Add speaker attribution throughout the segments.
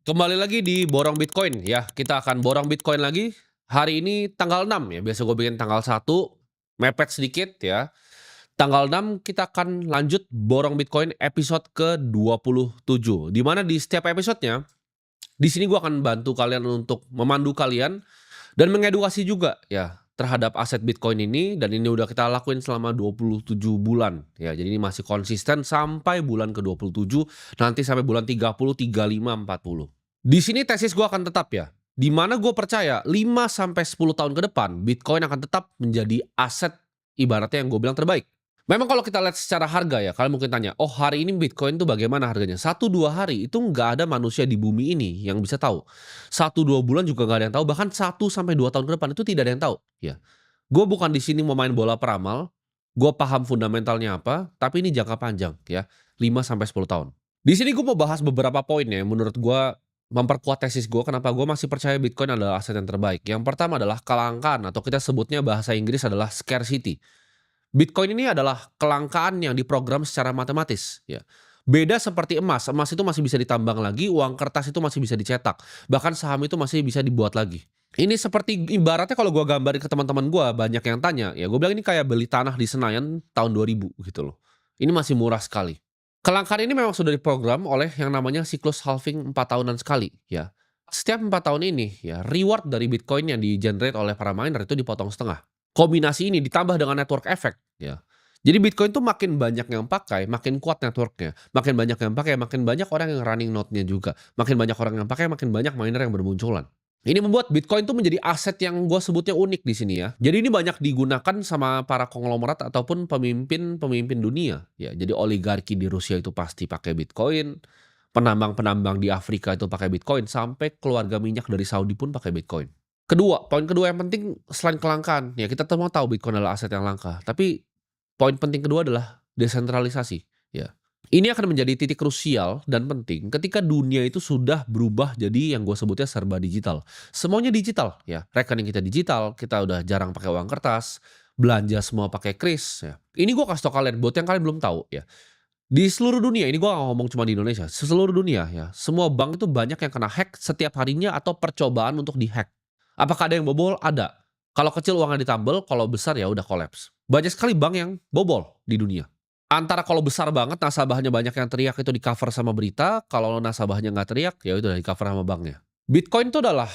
Speaker 1: Kembali lagi di Borong Bitcoin ya, kita akan borong Bitcoin lagi. Hari ini tanggal 6 ya, biasa gue bikin tanggal 1, mepet sedikit ya. Tanggal 6 kita akan lanjut borong Bitcoin episode ke-27. Di mana di setiap episodenya, di sini gue akan bantu kalian untuk memandu kalian dan mengedukasi juga ya terhadap aset Bitcoin ini, dan ini udah kita lakuin selama 27 bulan ya. Jadi ini masih konsisten sampai bulan ke-27, nanti sampai bulan 30, 35, 40. Di sini tesis gue akan tetap ya, di mana gue percaya 5 sampai 10 tahun ke depan Bitcoin akan tetap menjadi aset ibaratnya yang gue bilang terbaik. Memang kalau kita lihat secara harga ya, kalian mungkin tanya, "Oh, hari ini Bitcoin tuh bagaimana harganya?" 1-2 hari itu nggak ada manusia di bumi ini yang bisa tahu. 1-2 bulan juga nggak ada yang tahu, bahkan 1 sampai 2 tahun ke depan itu tidak ada yang tahu, ya. Gue bukan di sini mau main bola peramal, gue paham fundamentalnya apa, tapi ini jangka panjang ya, 5 sampai 10 tahun. Di sini gue mau bahas beberapa poin ya, menurut gue memperkuat tesis gue kenapa gue masih percaya Bitcoin adalah aset yang terbaik. Yang pertama adalah kelangkaan, atau kita sebutnya bahasa Inggris adalah scarcity. Bitcoin ini adalah kelangkaan yang diprogram secara matematis, ya. Beda seperti emas, emas itu masih bisa ditambang lagi, uang kertas itu masih bisa dicetak, bahkan saham itu masih bisa dibuat lagi. Ini seperti ibaratnya kalau gua gambarin ke teman-teman gua, banyak yang tanya, ya gua bilang ini kayak beli tanah di Senayan tahun 2000 gitu loh. Ini masih murah sekali. Kelangkaan ini memang sudah diprogram oleh yang namanya siklus halving 4 tahunan sekali, ya. Setiap 4 tahun ini, ya, reward dari Bitcoin yang di-generate oleh para miner itu dipotong setengah. Kombinasi ini ditambah dengan network effect, ya. Jadi Bitcoin tuh makin banyak yang pakai, makin kuat networknya. Makin banyak yang pakai, makin banyak orang yang running node-nya juga. Makin banyak orang yang pakai, makin banyak miner yang bermunculan. Ini membuat Bitcoin tuh menjadi aset yang gue sebutnya unik di sini ya. Jadi ini banyak digunakan sama para konglomerat ataupun pemimpin-pemimpin dunia, ya. Jadi oligarki di Rusia itu pasti pakai Bitcoin, penambang-penambang di Afrika itu pakai Bitcoin, sampai keluarga minyak dari Saudi pun pakai Bitcoin. Poin kedua yang penting selain kelangkaan, ya kita semua tahu Bitcoin adalah aset yang langka, tapi poin penting kedua adalah desentralisasi, ya. Ini akan menjadi titik krusial dan penting ketika dunia itu sudah berubah jadi yang gue sebutnya serba digital. Semuanya digital, ya. Rekening kita digital, kita udah jarang pakai uang kertas, belanja semua pakai kris, ya. Ini gue kasih tau kalian, buat yang kalian belum tahu, ya. Di seluruh dunia, ini gue gak ngomong cuma di Indonesia, seluruh dunia ya, semua bank itu banyak yang kena hack setiap harinya atau percobaan untuk dihack. Apakah ada yang bobol? Ada. Kalau kecil uangnya ditambal, kalau besar ya udah kolaps. Banyak sekali bank yang bobol di dunia. Antara kalau besar banget nasabahnya banyak yang teriak itu di-cover sama berita, kalau nasabahnya nggak teriak ya udah di-cover sama banknya. Bitcoin itu adalah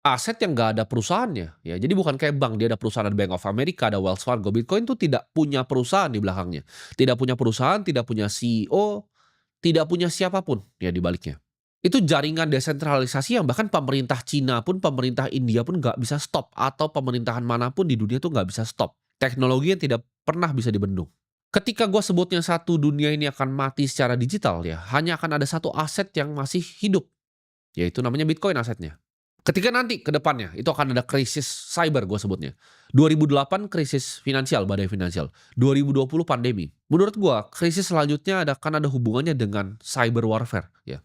Speaker 1: aset yang nggak ada perusahaannya, ya. Jadi bukan kayak bank, dia ada perusahaan, ada Bank of America, ada Wells Fargo. Bitcoin tuh tidak punya perusahaan di belakangnya. Tidak punya perusahaan, tidak punya CEO, tidak punya siapapun ya di baliknya. Itu jaringan desentralisasi yang bahkan pemerintah Cina pun, pemerintah India pun nggak bisa stop, atau pemerintahan manapun di dunia tuh nggak bisa stop. Teknologi yang tidak pernah bisa dibendung. Ketika gue sebutnya satu dunia ini akan mati secara digital ya, hanya akan ada satu aset yang masih hidup, yaitu namanya Bitcoin asetnya. Ketika nanti ke depannya itu akan ada krisis cyber gue sebutnya. 2008 krisis finansial, badai finansial. 2020 pandemi. Menurut gue krisis selanjutnya akan ada hubungannya dengan cyber warfare ya.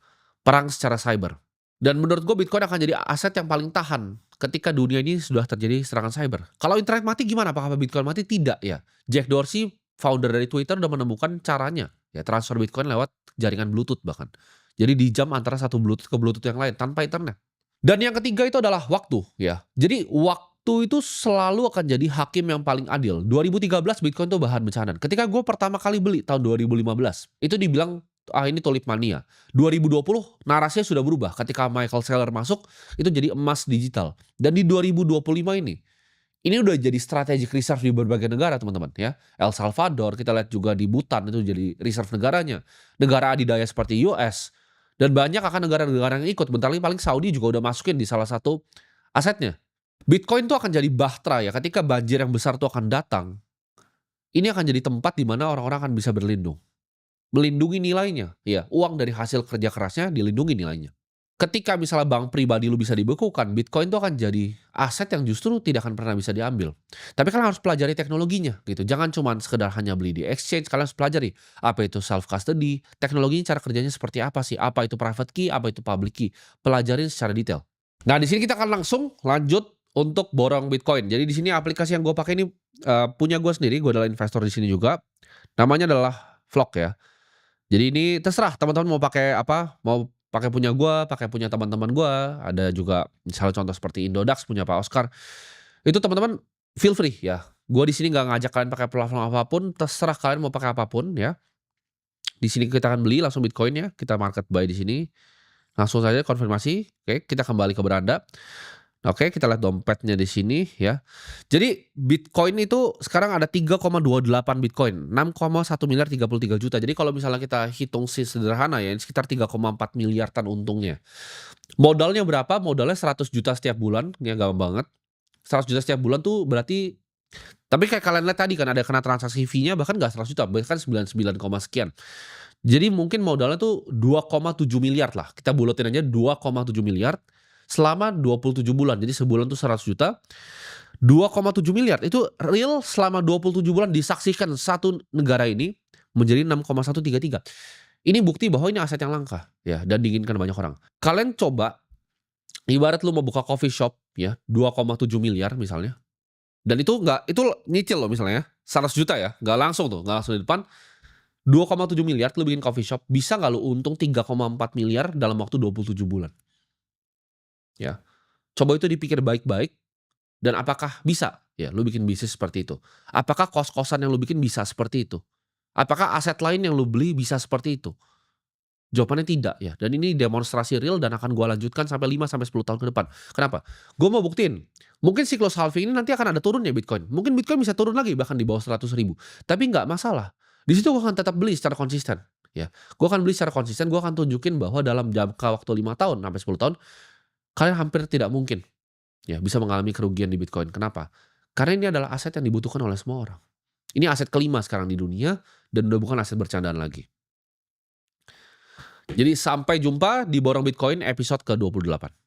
Speaker 1: Perang secara cyber. Dan menurut gue Bitcoin akan jadi aset yang paling tahan ketika dunia ini sudah terjadi serangan cyber. Kalau internet mati gimana? Apakah Bitcoin mati? Tidak ya. Jack Dorsey, founder dari Twitter, udah menemukan caranya ya, transfer Bitcoin lewat jaringan Bluetooth bahkan. Jadi di jam antara satu Bluetooth ke Bluetooth yang lain tanpa internet. Dan yang ketiga itu adalah waktu ya. Jadi waktu itu selalu akan jadi hakim yang paling adil. 2013 Bitcoin tuh bahan bencana. Ketika gue pertama kali beli tahun 2015, itu dibilang ah ini tulip mania. 2020 narasinya sudah berubah ketika Michael Saylor masuk, itu jadi emas digital. Dan di 2025 ini udah jadi strategic reserve di berbagai negara teman-teman ya. El Salvador, kita lihat juga di Bhutan itu jadi reserve negaranya. Negara adidaya seperti US. Dan banyak akan negara-negara yang ikut. Bentar lagi paling Saudi juga udah masukin di salah satu asetnya. Bitcoin tuh akan jadi bahtera ya, ketika banjir yang besar tuh akan datang. Ini akan jadi tempat di mana orang-orang akan bisa berlindung. Melindungi nilainya, ya. Uang dari hasil kerja kerasnya dilindungi nilainya. Ketika misalnya bank pribadi lu bisa dibekukan, Bitcoin tuh akan jadi aset yang justru tidak akan pernah bisa diambil. Tapi kalian harus pelajari teknologinya gitu. Jangan cuma sekedar hanya beli di exchange, kalian harus pelajari apa itu self custody, teknologinya cara kerjanya seperti apa sih? Apa itu private key, apa itu public key. Pelajarin secara detail. Nah, di sini kita akan langsung lanjut untuk borong Bitcoin. Jadi di sini aplikasi yang gue pakai ini punya gue sendiri, gue adalah investor di sini juga. Namanya adalah Flock ya. Jadi ini terserah teman-teman mau pakai apa, mau pakai punya gua, pakai punya teman-teman gua, ada juga misalnya contoh seperti Indodax punya Pak Oscar. Itu teman-teman feel free ya. Gua di sini nggak ngajak kalian pakai platform apapun, terserah kalian mau pakai apapun ya. Di sini kita akan beli langsung Bitcoin-nya, kita market buy di sini. Langsung saja konfirmasi. Oke, kita kembali ke beranda. Oke, kita lihat dompetnya di sini ya. Jadi Bitcoin itu sekarang ada 3,28 Bitcoin, 6,1 miliar 33 juta. Jadi kalau misalnya kita hitung sederhana ya, ini sekitar 3,4 miliaran untungnya. Modalnya berapa? Modalnya 100 juta setiap bulan, ya gampang banget. 100 juta setiap bulan tuh berarti, tapi kayak kalian lihat tadi kan ada kena transaksi fee-nya bahkan nggak 100 juta, bahkan 99, sekian. Jadi mungkin modalnya tuh 2,7 miliar lah. Kita buletin aja 2,7 miliar selama 27 bulan. Jadi sebulan tuh 100 juta. 2,7 miliar itu real selama 27 bulan disaksikan satu negara ini menjadi 6,133. Ini bukti bahwa ini aset yang langka ya dan diinginkan banyak orang. Kalian coba ibarat lu mau buka coffee shop ya, 2,7 miliar misalnya. Dan itu nyicil loh misalnya ya, 100 juta ya, nggak langsung di depan. 2,7 miliar lu bikin coffee shop, bisa nggak lu untung 3,4 miliar dalam waktu 27 bulan? Ya. Coba itu dipikir baik-baik, dan apakah bisa ya lu bikin bisnis seperti itu? Apakah kos-kosan yang lu bikin bisa seperti itu? Apakah aset lain yang lu beli bisa seperti itu? Jawabannya tidak ya, dan ini demonstrasi real dan akan gua lanjutkan sampai 5 sampai 10 tahun ke depan. Kenapa? Gua mau buktiin, mungkin siklus halving ini nanti akan ada turunnya Bitcoin. Mungkin Bitcoin bisa turun lagi bahkan di bawah 100.000, tapi nggak masalah. Di situ gua akan tetap beli secara konsisten ya. Gua akan beli secara konsisten, gua akan tunjukin bahwa dalam jangka waktu 5 tahun sampai 10 tahun, kalian hampir tidak mungkin ya bisa mengalami kerugian di Bitcoin. Kenapa? Karena ini adalah aset yang dibutuhkan oleh semua orang. Ini aset kelima sekarang di dunia dan udah bukan aset bercandaan lagi. Jadi sampai jumpa di Borong Bitcoin episode ke-28.